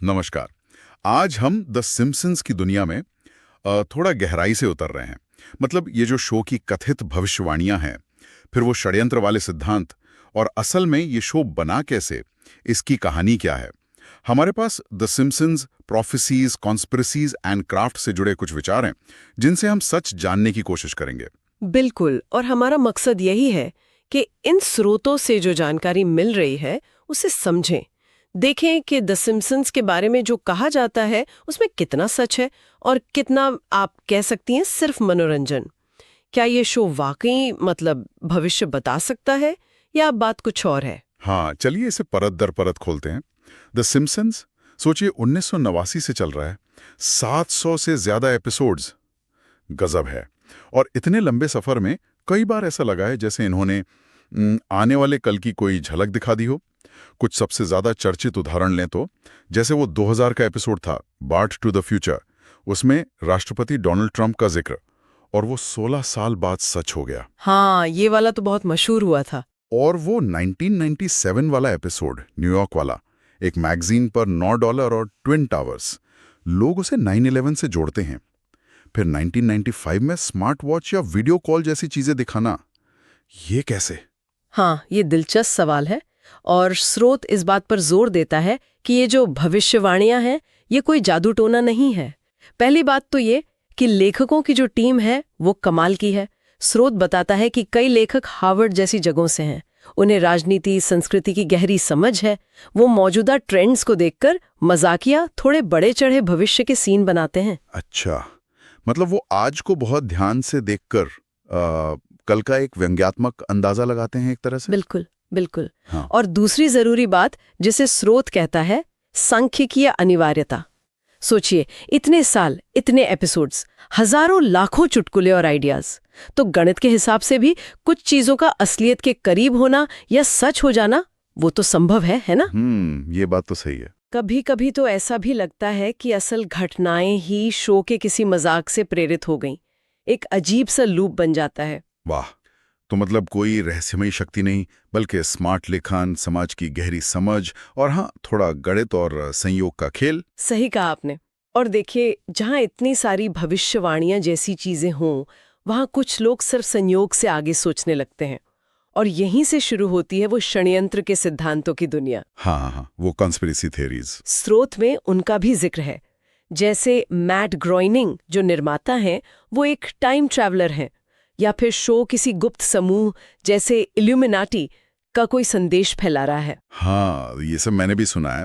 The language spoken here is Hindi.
नमस्कार। आज हम द सिम्पसन्स की दुनिया में थोड़ा गहराई से उतर रहे हैं। मतलब ये जो शो की कथित भविष्यवाणियां हैं, फिर वो षड्यंत्र वाले सिद्धांत, और असल में ये शो बना कैसे, इसकी कहानी क्या है। हमारे पास the Simpsons, prophecies, conspiracies and craft से जुड़े कुछ विचार हैं जिनसे हम सच जानने की कोशिश करेंगे। बिल्कुल, और हमारा मकसद यही है कि इन स्रोतों से जो जानकारी मिल रही है उसे समझें। देखें कि द सिम्पसन्स के बारे में जो कहा जाता है उसमें कितना सच है और कितना आप कह सकती हैं सिर्फ मनोरंजन। क्या ये शो वाकई मतलब भविष्य बता सकता है या बात कुछ और है? हाँ, चलिए इसे परत दर परत खोलते हैं। द सिम्पसन्स, सोचिए 1989 से चल रहा है। 700 से ज्यादा एपिसोड्स, गजब है। और इतने लंबे सफर में कई बार ऐसा लगा है जैसे इन्होंने आने वाले कल की कोई झलक दिखा दी हो। कुछ सबसे ज्यादा चर्चित उदाहरण लें तो जैसे वो 2000 का एपिसोड था, बार्ट टू द फ्यूचर। उसमें राष्ट्रपति डोनाल्ड ट्रंप का जिक्र, और वो 16 साल बाद सच हो गया। हाँ, ये वाला तो बहुत मशहूर हुआ था। और वो 1997 वाला एपिसोड, न्यूयॉर्क वाला, एक मैगजीन पर $9 और ट्विन टावर्स, लोग उसे 9/11 से जोड़ते हैं। फिर 1995 में स्मार्ट वॉच या वीडियो कॉल जैसी चीजें दिखाना, ये कैसे? हाँ, ये दिलचस्प सवाल है और स्रोत इस बात पर जोर देता है कि ये जो भविष्यवाणियां हैं ये कोई जादू टोना नहीं है। पहली बात तो ये कि लेखकों की जो टीम है वो कमाल की है। स्रोत बताता है कि कई लेखक हार्वर्ड जैसी जगहों से हैं। उन्हें राजनीति, संस्कृति की गहरी समझ है। वो मौजूदा ट्रेंड्स को देखकर मजाकिया, थोड़े बड़े चढ़े भविष्य के सीन बनाते हैं। अच्छा, मतलब वो आज को बहुत ध्यान से देखकर कल का एक व्यंग्यात्मक अंदाजा लगाते हैं एक तरह से। बिल्कुल बिल्कुल। हाँ। और दूसरी जरूरी बात जिसे स्रोत कहता है, सांख्यिकीय अनिवार्यता। सोचिए, इतने साल, इतने एपिसोड्स, हजारों लाखों चुटकुले और आइडियाज, तो गणित के हिसाब से भी कुछ चीजों का असलियत के करीब होना या सच हो जाना वो तो संभव है ना? ये बात तो सही है। कभी कभी तो ऐसा भी लगता है कि असल घटनाएं ही शो के किसी मजाक से प्रेरित हो गईं। एक अजीब सा लूप बन जाता है। वाह, तो मतलब कोई रहस्यमयी शक्ति नहीं, बल्कि स्मार्ट लेखन, समाज की गहरी समझ, और हाँ, थोड़ा गणित और संयोग का खेल। सही कहा आपने। और देखिए, जहां इतनी सारी भविष्यवाणियां जैसी चीजें हों, वहां कुछ लोग सिर्फ संयोग से आगे सोचने लगते हैं, और यहीं से शुरू होती है वो षड्यंत्र के सिद्धांतों की दुनिया। हाँ हाँ हाँ, वो कॉन्स्पिरेसी थ्योरीज। स्रोत में उनका भी जिक्र है। जैसे मैट ग्रोइनिंग जो निर्माता हैं, वो एक टाइम ट्रैवलर हैं, या फिर शो किसी गुप्त समूह जैसे इल्यूमिनाटी का कोई संदेश फैला रहा है। हाँ, ये सब मैंने भी सुना है।